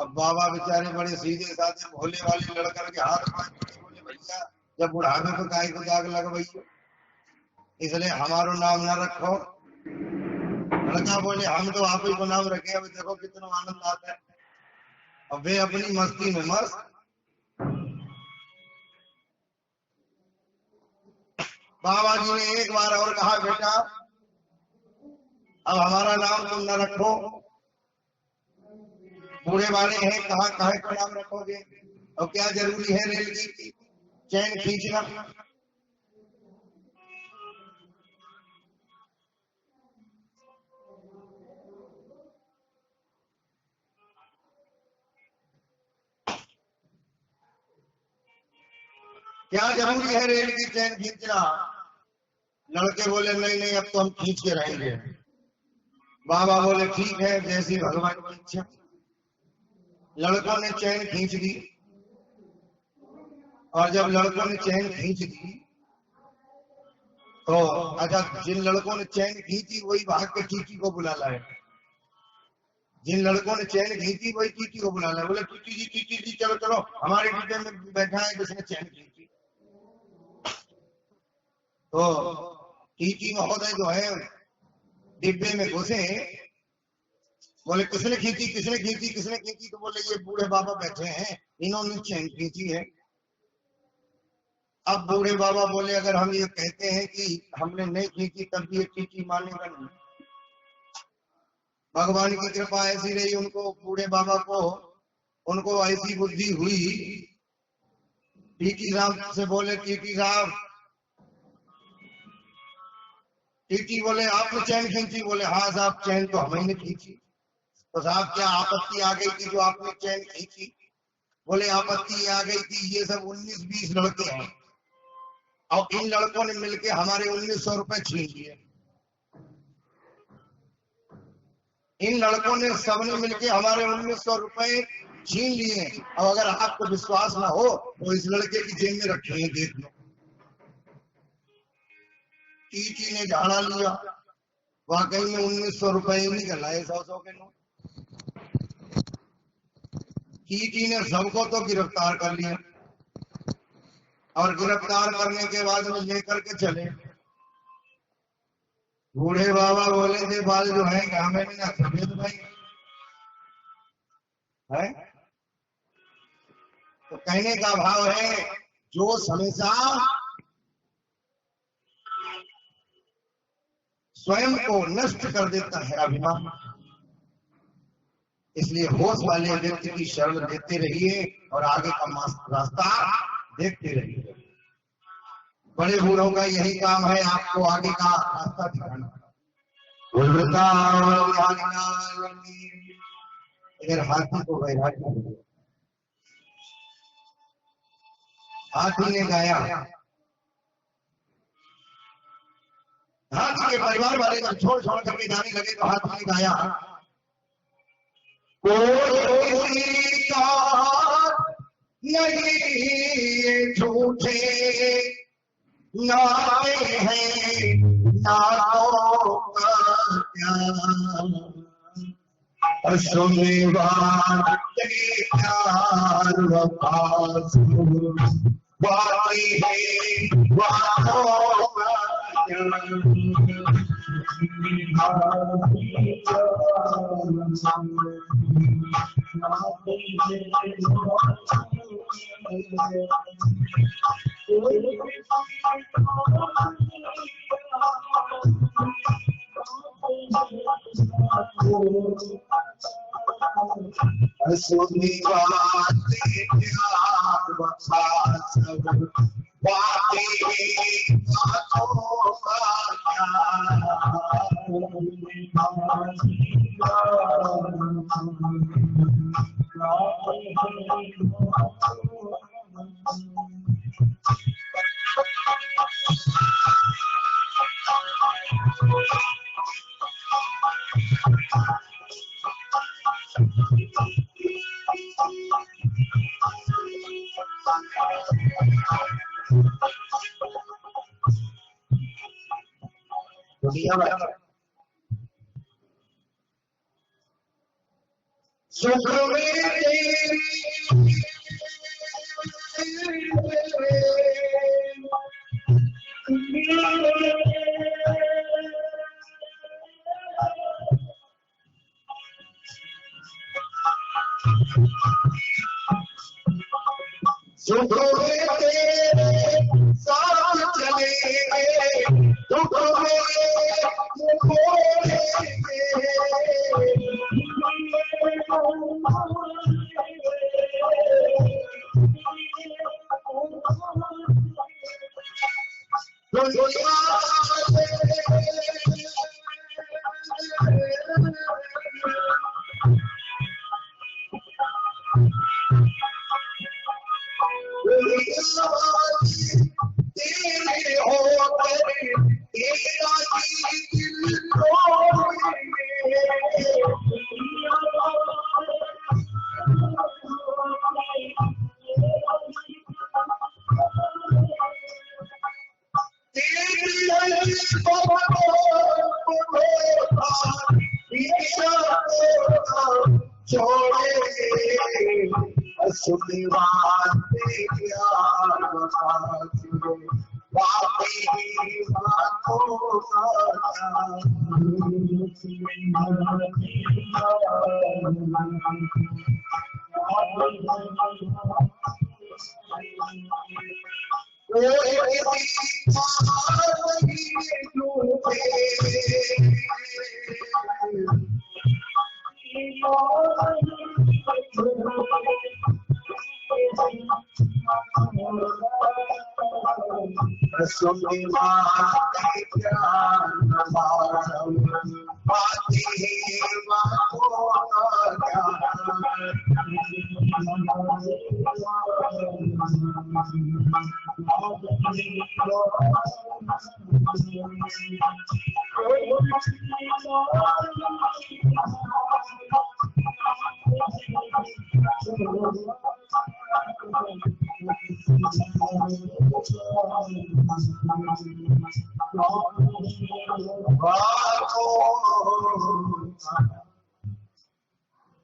अब बाबा बेचारे बड़े सीधे साधे भोले वाले लड़कर के हाथ पांव पड़े, बोले भैया जब बुढ़ापे पे गाय को दाग लगवाइयो, इसलिए हमारो नाम ना रखो। लड़का बोले हम तो आप ही को नाम रखे, अब देखो कितना आनंद आता है। अब वे अपनी मस्ती में मस्त। बाबा जी ने एक बार और कहा, बेटा अब हमारा नाम तुम न रखो, बूढ़े वाले हैं, कहाँ कहाँ का नाम रखोगे, और क्या जरूरी है रेल की चैन खींचना। क्या जरूरी है रेल की चैन खींचना। लड़के बोले नहीं नहीं, अब तो हम खींच के रहेंगे। बाबा बोले ठीक है, जैसी भगवान की इच्छा। लड़कों ने चैन खींच दी, और जब लड़कों ने चैन खींच दी तो अच्छा, जिन लड़कों ने चैन खींची वही भाग के टीटी को बुला लाए। जिन लड़कों ने चैन खींची वही टीटी को बुला लाए, बोले टीटी जी चलो चलो, हमारे डिब्बे में बैठा है जिसने चैन खींची। तो टीटी महोदय जो है डिब्बे में घुसे, बोले किसने खींची किसने खींची किसने खींची, तो बोले ये बूढ़े बाबा बैठे हैं, इन्होंने चैन खींची है। अब बूढ़े बाबा बोले अगर हम ये कहते हैं कि हमने नहीं खींची तब भी ये टीटी मानेगा नहीं। भगवान की कृपा ऐसी रही, उनको बूढ़े बाबा को उनको ऐसी बुद्धि हुई। टीटी साहब से बोले, टीटी साहब, टीटी बोले आपने चैन खींची, बोले हाँ साहब चैन तो हमने खींची। तो साहब क्या आपत्ति आ गई थी जो आपने चैन खींची। बोले आपत्ति आ गई थी, ये सब 19-20 लड़के हैं और इन लड़कों ने मिलके हमारे 1900 रुपए छीन लिए। इन लड़कों ने सबने मिलके हमारे 1900 रुपए छीन लिए। और अगर आपको विश्वास ना हो तो इस लड़के की जेब में रखे हैं, देख लो। टीटी ने झाड़ा लिया, वाकई में 1900 रुपए निकल आए, 100 के नोट। टीटी ने सबको तो गिरफ्तार कर लिया, और गिरफ्तार करने के बाद में लेकर के चले। बूढ़े बाबा बोले थे बाल जो है हमें भी ना सफेद भाई है। तो कहने का भाव है जो हमेशा स्वयं को नष्ट कर देता है अभिमान। इसलिए होश वाले व्यक्ति की शरण देते रहिए और आगे का रास्ता देखते रहिए। बड़े बूढ़ों का यही काम है, आपको आगे का रास्ता दिखाना। अगर हाथी को वैराग्य, हाथी ने गाया, हाथी के परिवार वाले जब छोड़ छोड़ करके जाने लगे तो हाथी ने गाया, कोई का नहीं झूठे नारे हैं नारों का प्यार, सुने प्यार वफास बाकी है बातों का सुनी बातें प्यार वफास बाकी बातों का सुख में तेरी सुख में तेरे साथ चलेंगे, दुख में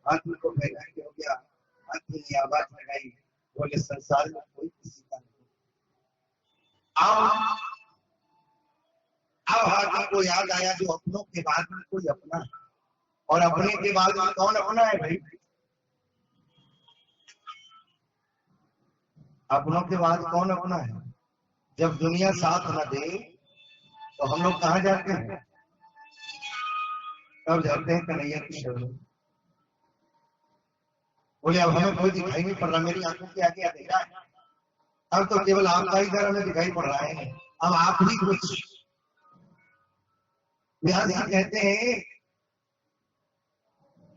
आदमी को कहना कि हो गया, आदमी ने आवाज लगाई, बोले संसार में कोई किसी का नहीं। अब हाथी को याद आया जो अपनों के बाद में कोई अपना है, और अपने के बाद में कौन अपना है भाई? अपनों के बाद कौन अपना है? जब दुनिया साथ न दे तो हम लोग कहाँ जाते हैं? तब जाते हैं कन्हैया की शरण। बोले अब हमें कोई दिखाई नहीं पड़ रहा, मेरी आंखों के आगे अंधेरा है, अब तो केवल आपका ही घर हमें दिखाई पड़ रहा है, अब आप ही कुछ। व्यास जी कहते हैं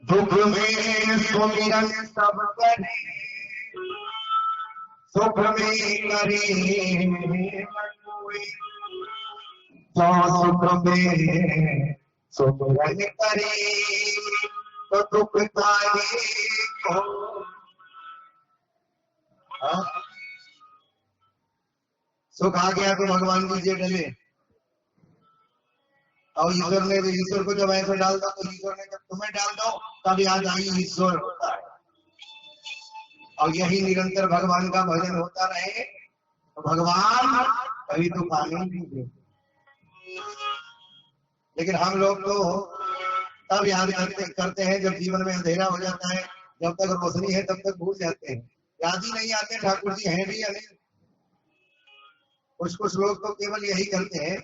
दुख में सुमिरन सब करे, सुख में करे तो सुख में सुमिरन करे तो दुख काहे हो। सुख आ गया तो भगवान कीजिए डले, और ईश्वर को जब ऐसे डाल दो तो ईश्वर ने जब तुम्हें डाल दो तब याद आई ईश्वर होता है। और यही निरंतर भगवान का भजन होता रहे तो भगवान कभी तो पानी भी दे। लेकिन हम लोग तो तब याद करते हैं जब जीवन में अंधेरा हो जाता है, जब तक रोशनी है तब तक भूल जाते हैं, याद ही नहीं आते ठाकुर जी हैं भी या नहीं। कुछ लोग तो केवल यही करते हैं,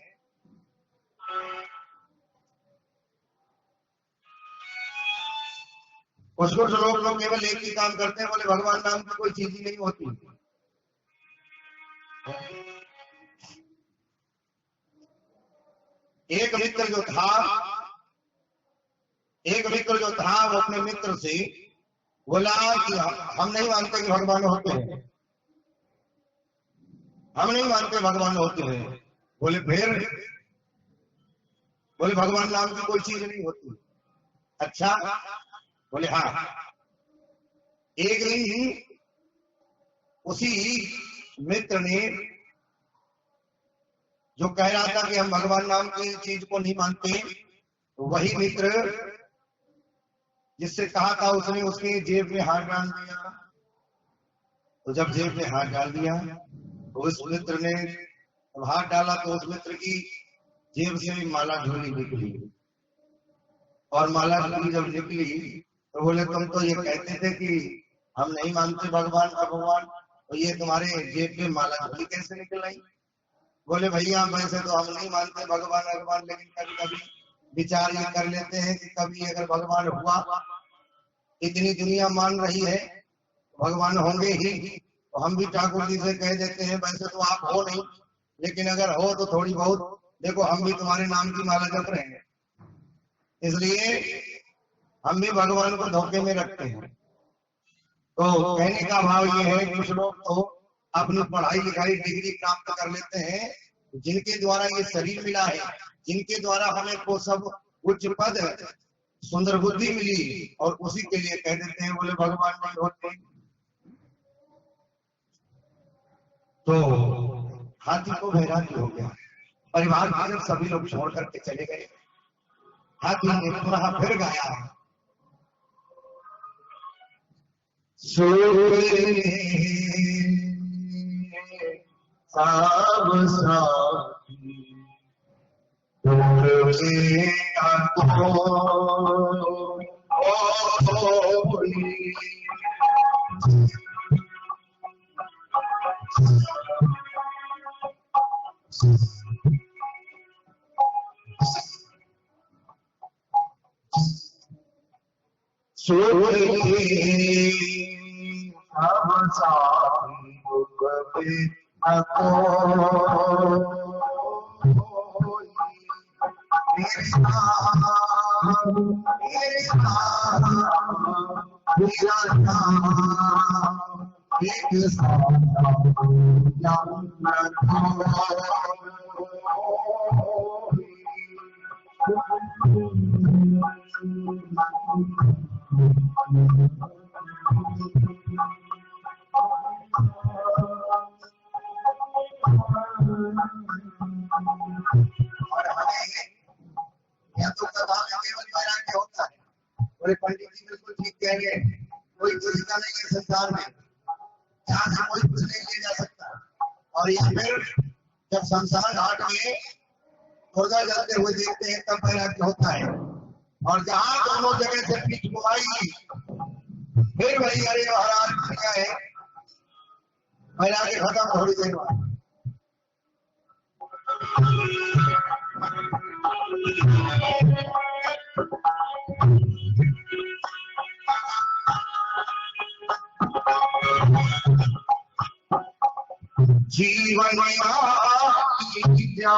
कुछ लोग तो केवल एक ही काम करते हैं, बोले भगवान नाम की कोई चीज ही नहीं होती। एक मित्र जो था वो अपने मित्र से बोला कि हम नहीं मानते कि भगवान होते हैं, हम नहीं मानते भगवान होते हैं। बोले फिर? बोले भगवान नाम की कोई चीज नहीं होती। अच्छा? बोले हाँ। एक दिन उसी मित्र ने जो कह रहा था कि हम भगवान नाम की चीज को नहीं मानते, तो वही मित्र जिससे कहा था उसने उसके जेब में हाथ डाल दिया। तो जब जेब में हाथ डाल दिया तो उस मित्र ने हाथ डाला तो उस मित्र की जेब से माला ढोली निकली, और माला ढोली जब निकली तो बोले तुम तो ये कहते थे कि हम नहीं मानते भगवान का भगवान, तो ये तुम्हारे जेब में माला ढोली कैसे निकल आई? बोले भैया वैसे तो हम नहीं मानते भगवान भगवान, लेकिन कभी कभी विचार ये कर लेते हैं कि कभी अगर भगवान हुआ, इतनी दुनिया मान रही है भगवान होंगे ही, तो हम भी ठाकुर जी से कह देते हैं वैसे तो आप हो नहीं, लेकिन अगर हो तो थोड़ी बहुत देखो हम भी तुम्हारे नाम की माला जप रहे हैं, इसलिए हम भी भगवान को धोखे में रखते हैं। तो कहने का भाव ये है कुछ लोग तो अपनी पढ़ाई लिखाई डिग्री प्राप्त कर लेते हैं, जिनके द्वारा ये शरीर मिला है, जिनके द्वारा हमें को सब उच्च पद सुंदर बुद्धि मिली, और उसी के लिए कह देते हैं बोले भगवान नहीं होते। तो हाथी को वैराग्य हो गया, परिवार में जब सभी लोग छोड़ करके चले गए, हाथी ने पुनः फिर गाया, पंडित जी बिल्कुल ठीक कहेंगे, कोई दुष्टा नहीं है संसार में, जहाँ से कोई कुछ नहीं ले जा सकता, और या फिर जब संसार घाट में मुर्गा जाते हुए देखते हैं तब वैराग्य होता है, और जहाँ दोनों जगह से पीठ घुमाई फिर वही अरे महाराज क्या है वैराग्य खत्म थोड़ी देर बाद। जीवन जीवन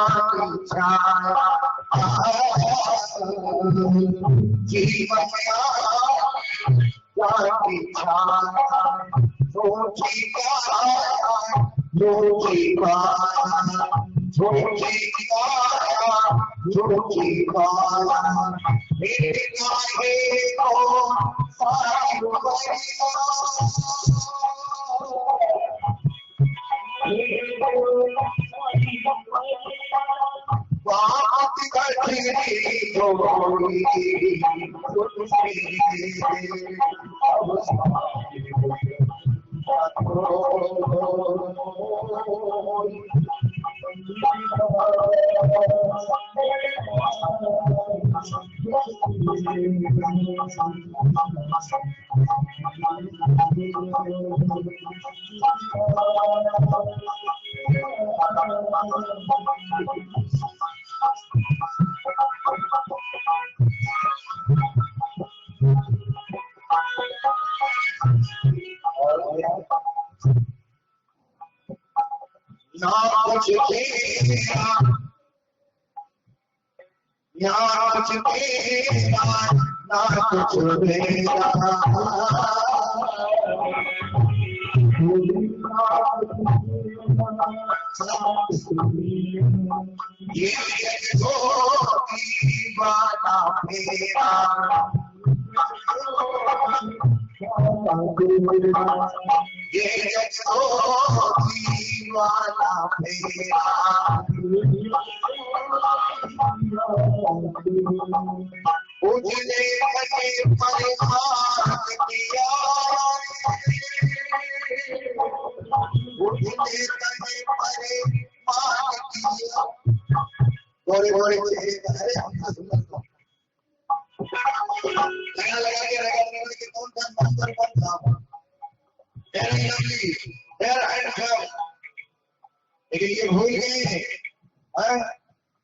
भूले कहे परिवार किया, भूले कहे परिवार किया। गोरे गोरे अरे हमका सुन लो लगा के रखा कि कौन सा मंदिर कौन सा very lovely, very handsome, लेकिन ये भूल गए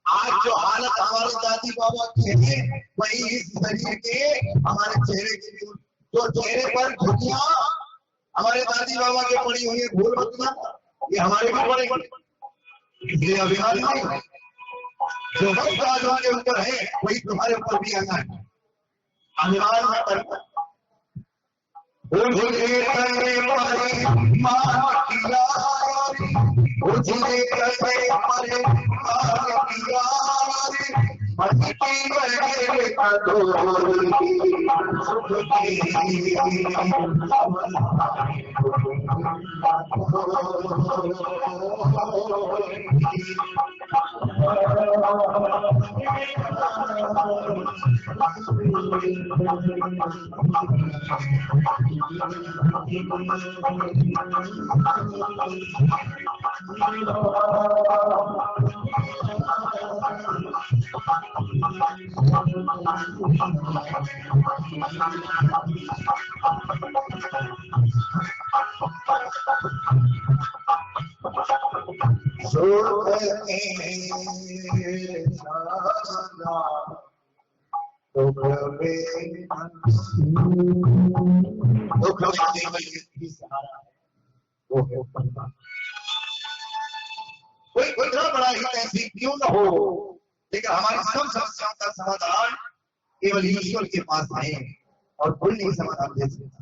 आज जो हालत हमारे दादी बाबा की है वही इस शरीर के हमारे चेहरे की जो चेहरे पर झुर्रियां हमारे दादी बाबा के पड़ी हुई है भूल मत ना ये हमारे भी पड़े इसलिए अभिमान नहीं जो वक्त आज वाले ऊपर है वही तुम्हारे ऊपर भी आना है अभिमान में करना उजले करे परे मार किया उजले करे परे मार किया मटकी बने कदोरी कोई कितना बड़ा ही तहसील क्यों न हो लेकिन हमारी सब समस्याओं का समाधान केवल ईश्वर के पास है और कोई नहीं समाधान दे सकता।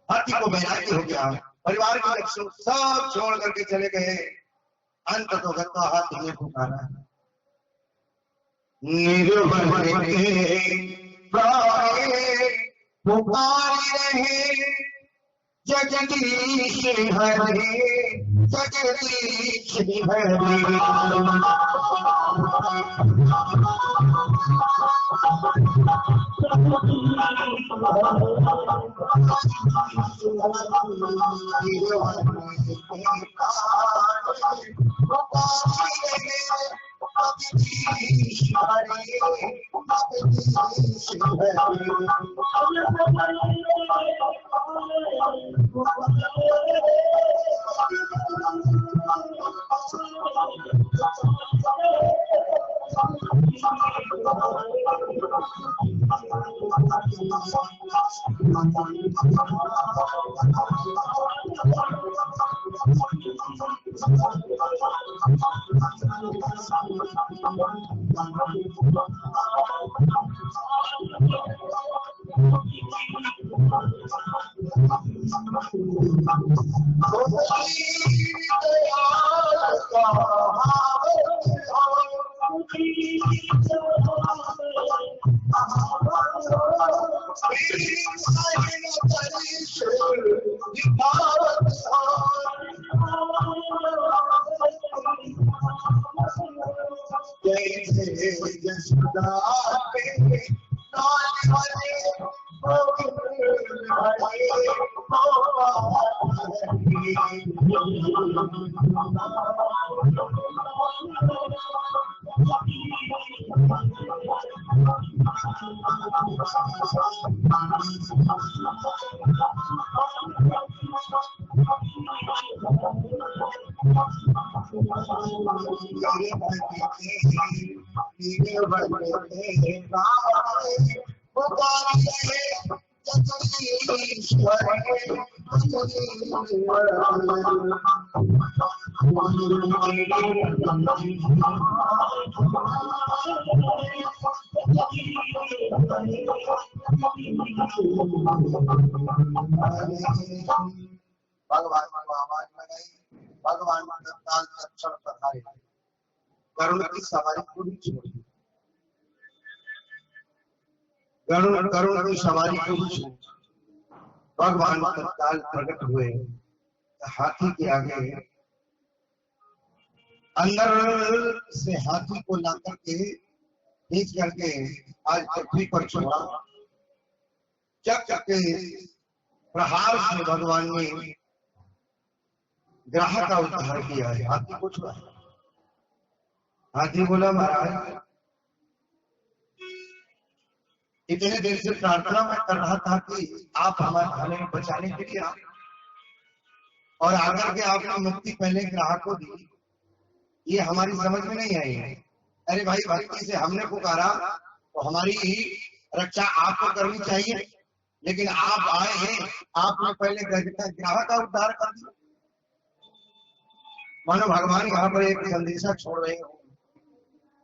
हाथी को बैरागी हो गया परिवार के लक्ष्य सब छोड़ करके चले गए अंत तो गत्ता हाथी ने पुकारा जगदीश हरे जगदीश हरे भगवान को आवाज लगाई, भगवान तत्काल तत्क्षण पधारे, करुण की सवारी पूरी छोड़ी, करुण की सवारी पूरी छोड़ी, भगवान तत्काल प्रकट हुए, हाथी के आगे अंदर से हाथी को ला करके खींच करके आज पृथ्वी पर छोड़ा। चक्र के प्रहार से भगवान ने ग्राह का उद्धार किया है। हाथी को छुड़ा। हाथी बोला महाराज इतने देर से प्रार्थना मैं कर रहा था कि आप हमें बचाने के लिए और आकर के आपने मुक्ति पहले ग्राहक को दी, ये हमारी समझ में नहीं आई है। अरे भाई भक्ति से हमने पुकारा तो हमारी रक्षा आपको करनी चाहिए, लेकिन आप आए हैं, आपने पहले ग्राहक का उद्धार कर दिया। मानो भगवान यहाँ पर एक संदेशा छोड़ रहे हो,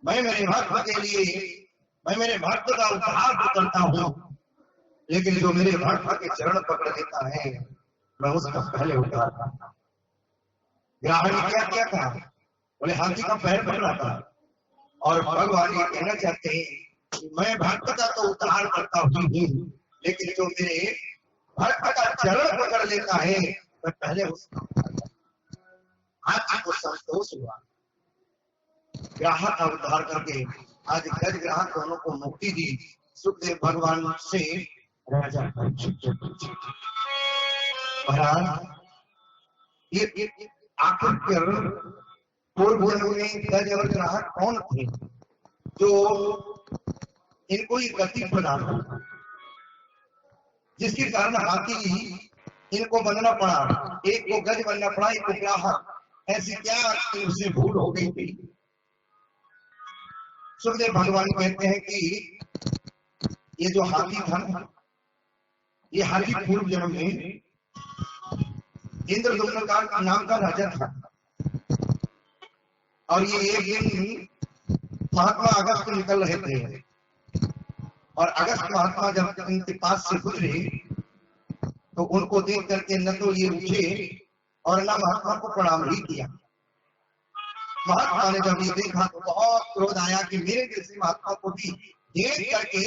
मैं मेरे भक्त के लिए, मैं मेरे भक्त का उद्धार तो करता हूँ, लेकिन जो मेरे भक्त के चरण पकड़ लेता है मैं उसका पहले उद्धार करता हूँ। ग्राहक ने क्या क्या कहा? बोले हाथी का पैर पकड़ा था। और भगवान ये कहना चाहते हैं कि मैं भक्त का तो उद्धार करता हूँ, लेकिन जो मेरे भक्त का चरण पकड़ लेता है मैं पहले उसका। हाथी को संतोष हुआ, ग्राहक का उद्धार करके आज गज ग्राहक दोनों को मुक्ति दी। सुखदेव भगवान से राजा महाराज ये आखिर पूर्व में गज और ग्राहक कौन थे जो इनको ये गति प्रदान करता, जिसके कारण हाथी इनको बनना पड़ा, एक को गज बनना पड़ा, एक को ग्राहक। ऐसी क्या उसे भूल हो गई थी? सुखदेव भगवान कहते हैं कि ये जो हाथी था ना, ये हाथी पूर्व जन्म में इंद्रदुम्न का नाम का राजा था। और ये एक दिन महात्मा अगस्त निकल रहे थे, और अगस्त महात्मा जब इनके पास से गुजरे तो उनको देख करके न तो ये उठे और न महात्मा को प्रणाम ही किया। महात्मा ने जब ये देखा तो बहुत क्रोध आया कि मेरे जैसे महात्मा को भी देख करके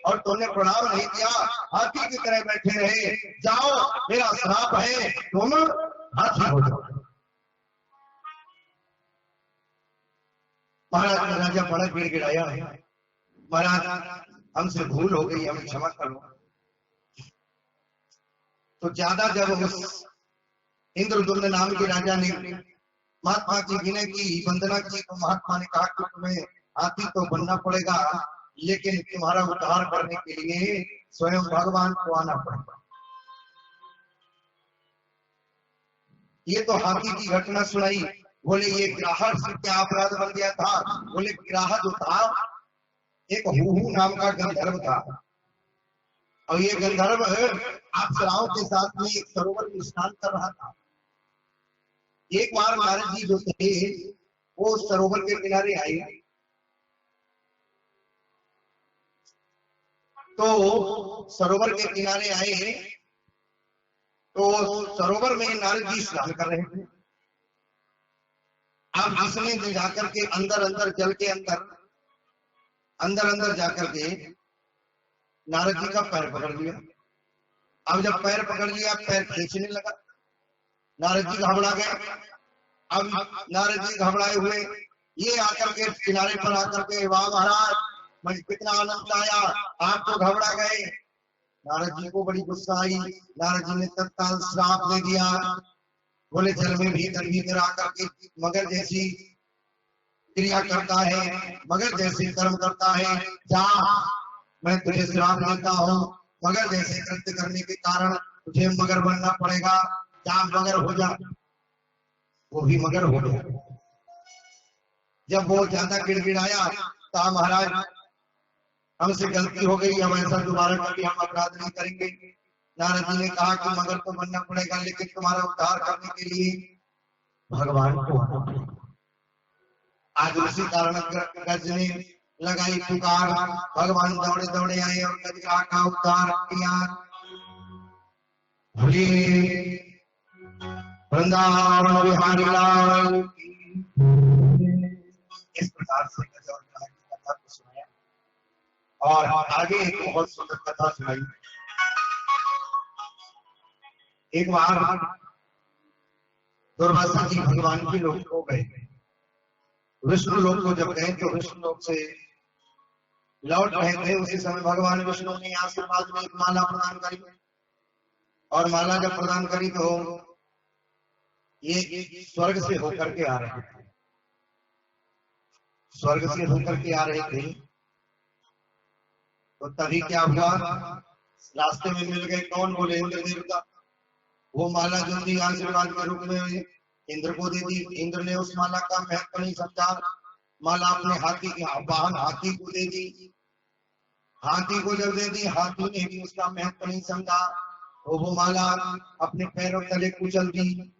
और तुमने प्रणाम नहीं किया, हाथी की तरह बैठे रहे, जाओ मेरा श्राप है, तुम हाथी हो जाओ। महाराज राजा बड़ा गिड़गिड़ाया, महाराज हमसे भूल हो गई, हमें क्षमा करो। तो ज्यादा जब उस इंद्रदुम्न नाम के राजा ने महात्मा की विनय की, वंदना की, तो महात्मा ने कहा कि तुम्हें हाथी तो बनना पड़ेगा, लेकिन तुम्हारा उद्धार करने के लिए स्वयं भगवान को आना पड़ेगा। ये तो हाथी की घटना सुनाई। बोले ये ग्राहक से क्या अपराध बन गया था? बोले ग्राहक जो था एक हुहू नाम का गंधर्व था, और ये गंधर्व अप्सराओं के साथ में एक सरोवर में स्नान कर रहा था। एक बार नारद जी जो थे वो सरोवर के किनारे आए, तो सरोवर के किनारे आए तो सरोवर में नारद जी स्नान कर रहे थे। अब इसने जाकर के अंदर जल के अंदर जाकर के नारद जी का पैर पकड़ लिया। अब जब पैर पकड़ लिया, पैर खींचने लगा, नारद जी घबरा गए। अब नारद जी घबराए हुए ये आकर के किनारे पर आकर के, वाह महाराज मुझे कितना आनंद आया, आप तो घबरा गए। नारद जी को बड़ी गुस्सा आई। नारद जी ने तत्काल श्राप दे दिया। बोले जल में भीतर आकर के मगर जैसी क्रिया करता है, मगर जैसे कर्म करता है, जा मैं तुझे श्राप देता हूँ, मगर जैसे कृत्य करने के कारण तुझे मगर बनना पड़ेगा, जा मगर हो जा। वो भी मगर हो गया। जब वो ज्यादा गिड़गिड़ाया तो महाराज हमसे गलती हो गई, हम ऐसा दोबारा कभी हम अपराध नहीं करेंगे। नारद जी ने कहा कि मगर तो बनना पड़ेगा, लेकिन तुम्हारा उद्धार करने के लिए भगवान को आना पड़ेगा। आज उसी कारण गजने लगाई पुकार, भगवान दौड़े दौड़े आए और गजरा का उद्धार किया। वृंदावन बिहारी लाल। इस प्रकार से गज और ग्राहक की कथा को सुनाया, और आगे एक बहुत सुंदर कथा सुनाई। एक बार दुर्वासा जी भगवान के लोक को गए। विष्णु लोक को जब गए तो विष्णु लोक से लौट रहे थे उसी समय भगवान विष्णु ने आशीर्वाद में एक माला प्रदान करी, और माला जब प्रदान करी तो ये स्वर्ग से होकर के आ रहे थे, स्वर्ग से होकर के आ रहे थे। तो तभी क्या हुआ, रास्ते में मिल गए कौन, बोले इंद्र देवता। वो माला जो थी आशीर्वाद के रूप में इंद्र को दे दी। इंद्र ने उस माला का महत्व नहीं समझा, माला अपने हाथी के वाहन हाथी को दे दी। हाथी को जब दे दी, हाथी ने भी उसका महत्व नहीं समझा, तो वो माला अपने पैरों तले कुचल दी।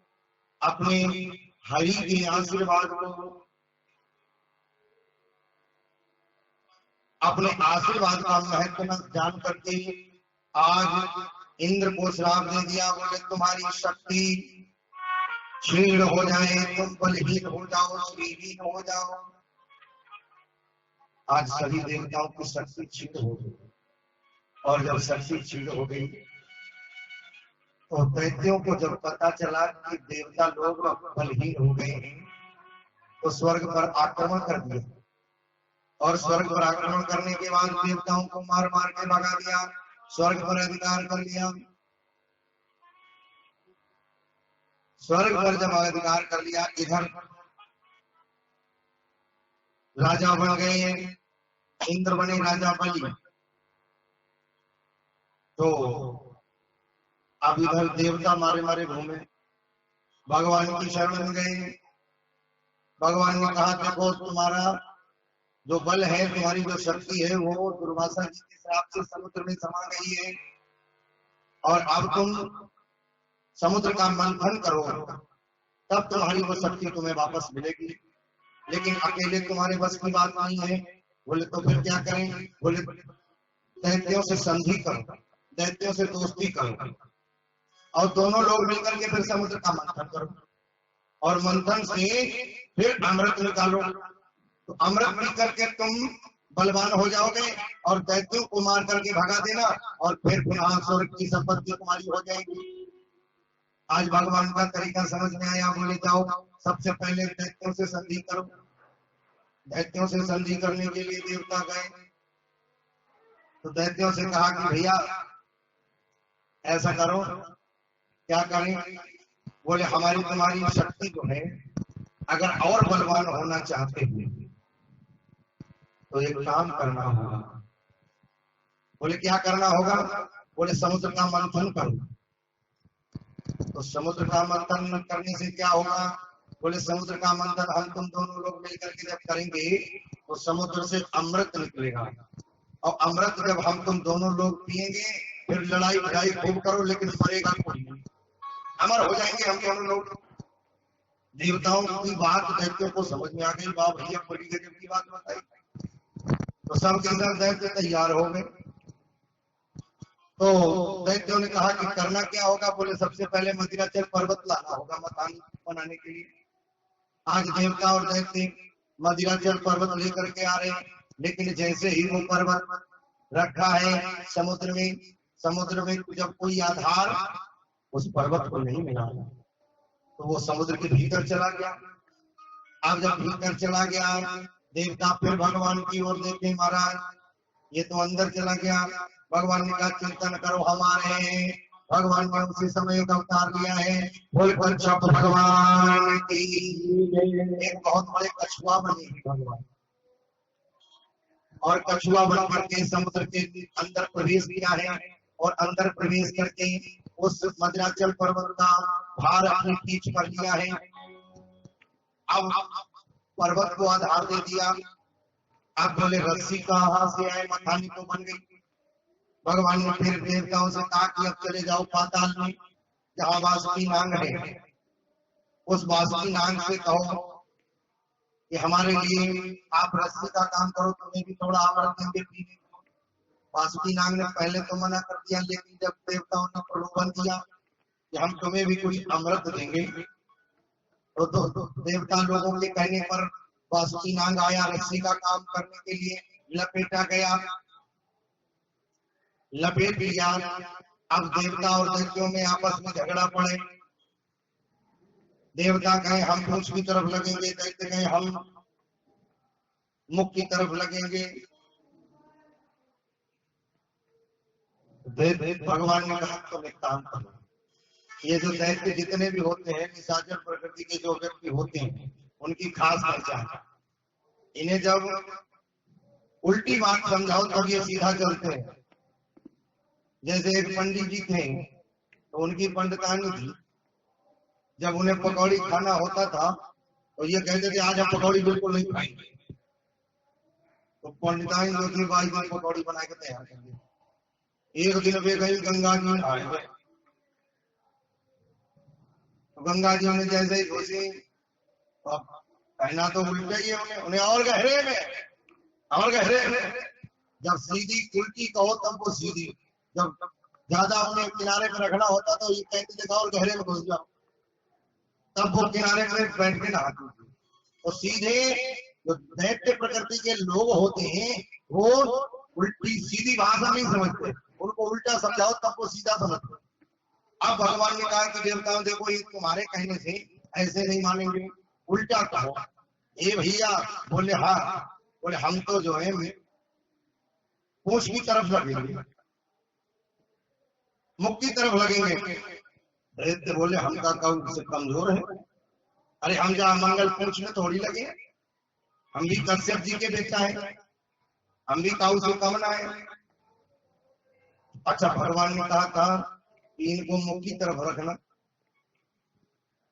अपने हरि के आशीर्वाद को, अपने आशीर्वाद का महत्व न जान करके आज इंद्र को श्राप दे दिया। बोले तुम्हारी शक्ति क्षीण हो जाए, तुम बलहीन हो जाओ, श्रीहीन हो जाओ। आज सभी देवताओं की शक्ति क्षीण हो गई, और जब शक्ति क्षीण हो गई तो दैत्यों को जब पता चला कि देवता लोग बलहीन हो गए हैं, तो स्वर्ग पर आक्रमण कर दिया। और स्वर्ग पर आक्रमण करने के बाद देवताओं को मार मार के भगा दिया, स्वर्ग पर अधिकार कर लिया। स्वर्ग पर जब अधिकार कर लिया, इधर राजा बन गए, इंद्र बने राजा बलि। तो अब इधर देवता मारे मारे घूमे, भगवान की शरण में गए। भगवान ने कहा देखो तुम्हारा जो बल है, तुम्हारी जो शक्ति है, वो दुर्वासा जी के श्राप से समुद्र में समा गई है, और अब तुम समुद्र का मंथन करो, तब तुम्हारी वो शक्ति तुम्हें वापस मिलेगी। लेकिन अकेले तुम्हारे बस की बात नहीं है। बोले तो फिर क्या करें? बोले दैत्यों से संधि करो, दैत्यों से दोस्ती करो, और दोनों लोग मिलकर के फिर समुद्र का मंथन करो, और मंथन से फिर अमृत निकालो। तो अमृत पी करके तुम बलवान हो जाओगे, और दैत्यों को मार करके भगा देना, और फिर पुनः स्वर्ग की संपत्ति तुम्हारी हो जाएगी। आज भगवान का तरीका समझ में आया। बोले जाओ सबसे पहले दैत्यों से संधि करो। दैत्यों से संधि करने के लिए देवता गए, तो दैत्यों से कहा कि भैया ऐसा करो, क्या करें? बोले हमारी तुम्हारी शक्ति जो है, अगर और बलवान होना चाहते हो तो एक काम करना होगा। बोले क्या करना होगा? बोले समुद्र का मंथन करो। तो समुद्र का मंथन करने से क्या होगा? बोले समुद्र का मंथन हम तुम दोनों लोग मिलकर के जब करेंगे तो समुद्र से अमृत निकलेगा, और अमृत जब हम तुम दोनों लोग पिएंगे, फिर लड़ाई भिड़ाई खूब करो, लेकिन मरेगा कोई नहीं, अमर हो जाएंगे हम दोनों लोग। देवताओं की बात दैत्यों को समझ में आ गई। वाह भैया, बड़ी गजब की बात बताई। तो सब के सब दैत्य तैयार हो गए। तो दैत्यों ने कहा कि करना क्या होगा? बोले सबसे पहले मदिराचल पर्वत लाना होगा मकान बनाने के लिए। आज देवता और दैत्य मदिराचल पर्वत लेकर के आ रहे हैं, लेकिन जैसे ही वो पर्वत रखा है समुद्र में जब कोई आधार उस पर्वत को नहीं मिला, तो वो समुद्र के भीतर चला गया। अब जब भीतर चला गया, देवता फिर भगवान की ओर देखे, महाराज ये तो अंदर चला गया। भगवान ने कहा चिंतन करो, हमारे हैं। भगवान ने उसी समय एक अवतार लिया है। बोलकर जब भगवान की एक बहुत बड़े कछुआ बने भगवान, और कछुआ बन करके समुद्र के अंदर प्रवेश किया है, और अंदर प्रवेश करके उस मदिराचल पर्वत का भार अपने पीठ पर लिया है। अब पर्वत को आधार दे दिया। अब बोले रस्सी कहाँ से आए? मखानी तो बन गई। भगवान ने फिर देवताओं से कहा कि अब चले जाओ पाताल में, जहाँ वासुकी नाग है। उस वासुकी नाग से कहो कि हमारे लिए आप रस्सी का काम करो, तुम्हें भी थोड़ा अमृत देंगे पीने को। वासुकी नाग ने पहले तो मना कर दिया, लेकिन जब देवताओं ने प्रलोभन दिया कि हम तुम्हें भी कुछ अमृत देंगे, तो देवता लोगों के कहने पर वासुकी नाग आया रस्सी का काम करने के लिए। लपेटा गया, लपेट लिया। अब देवता और दैत्यों में आपस में झगड़ा पड़े। देवता कहे हम पूंछ की तरफ लगेंगे, दैत्य कहे हम मुख की तरफ लगेंगे। भगवान ने कहा तो एक काम करो, ये जो दैत्य जितने भी होते हैं, निशाचर प्रकृति के जो व्यक्ति होते हैं, उनकी खास पहचान, इन्हें जब उल्टी बात समझाओ तब ये सीधा चलते हैं। जैसे एक पंडित जी थे, तो उनकी पंडितानी थी, जब उन्हें पकौड़ी खाना होता था तो ये कहते थे आज हम पकौड़ी बिल्कुल नहीं खाएंगे। तो पंडितानी जो थी 22 दिन पकौड़ी बना के तैयार कर दी। एक दिन वे गई गंगा जी आए, तो गंगा जी ने जैसे ही घुसी तो कहना तो उल्टा ही है, उन्हें और गहरे में जब सीधी उल्टी कहो तब वो सीधी, जब ज्यादा उन्हें किनारे पे रखना होता तो ये कहते थे और गहरे में घुस जाओ, तब वो किनारे में बैठ के नहाती थी। तो सीधे जो दैत्य प्रकृति के लोग होते हैं वो उल्टी सीधी भाषा नहीं समझते, उनको उल्टा समझाओ तब वो सीधा समझते। अब भगवान ने कहा कि देवताओं देखो ये तुम्हारे कहने से ऐसे नहीं मानेंगे, उल्टा कहो। ये भैया बोले हाँ, बोले हम तो जो है पूंछ की तरफ लगेंगे, मुख की तरफ लगेंगे। दैत्य बोले हम का कमजोर है, अरे हम जहाँ मंगल पूंछ में थोड़ी लगे, हम भी कश्यप जी के बेटा है, हम भी काऊ से कम ना है। अच्छा भगवान ने कहा था इनको मुख की तरफ रखना,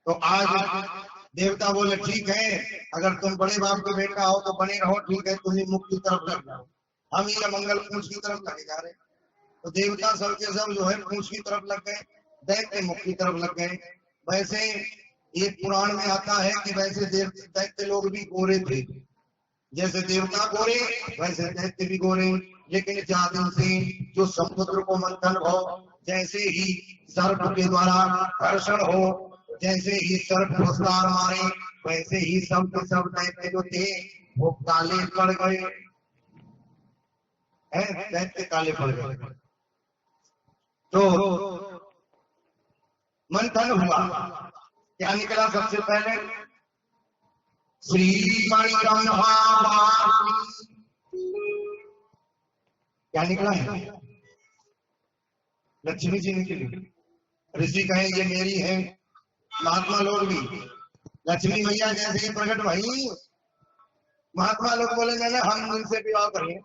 तो आज देवता बोले ठीक है, अगर तुम बड़े बाप के बेटा हो तो बने रहो, ठीक है तुम्हें मुख की तरफ लग जाओ, हम ये मंगल पूंछ की तरफ लगे जा रहे। तो देवता सब के सब जो है पूंछ की तरफ लग गए, दैत्य मुख की तरफ लग गए। वैसे ये पुराण में आता है कि वैसे दैत्य लोग भी गोरे थे, जैसे देवता गोरे वैसे दैत्य भी गोरे, लेकिन जादू से जो समुद्र को मंथन हो, जैसे ही सर्प के द्वारा घर्षण हो, जैसे ही सर्प फुसकार मारे, वैसे ही सब के सब दैत्य जो थे वो काले पड़ गए, दैत्य काले पड़ गए। तो मंथन हुआ, क्या निकला सबसे पहले? श्री क्या निकला है? लक्ष्मी जी निकली। ऋषि कहे ये मेरी है, महात्मा लोग भी लक्ष्मी मैया जैसे ही प्रकट भई, महात्मा लोग बोले नहीं हम इनसे विवाह करेंगे,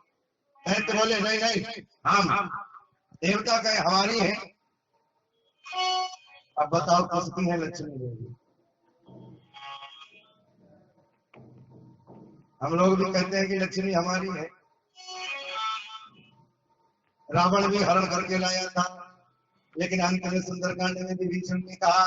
तो बोले नहीं नहीं हम देवता कहे हमारी है। अब बताओ किसकी है लक्ष्मी देवी? हम लोग भी कहते हैं कि लक्ष्मी हमारी है। रावण भी हरण करके लाया था, लेकिन अंत में सुंदरकांड में विभीषण ने कहा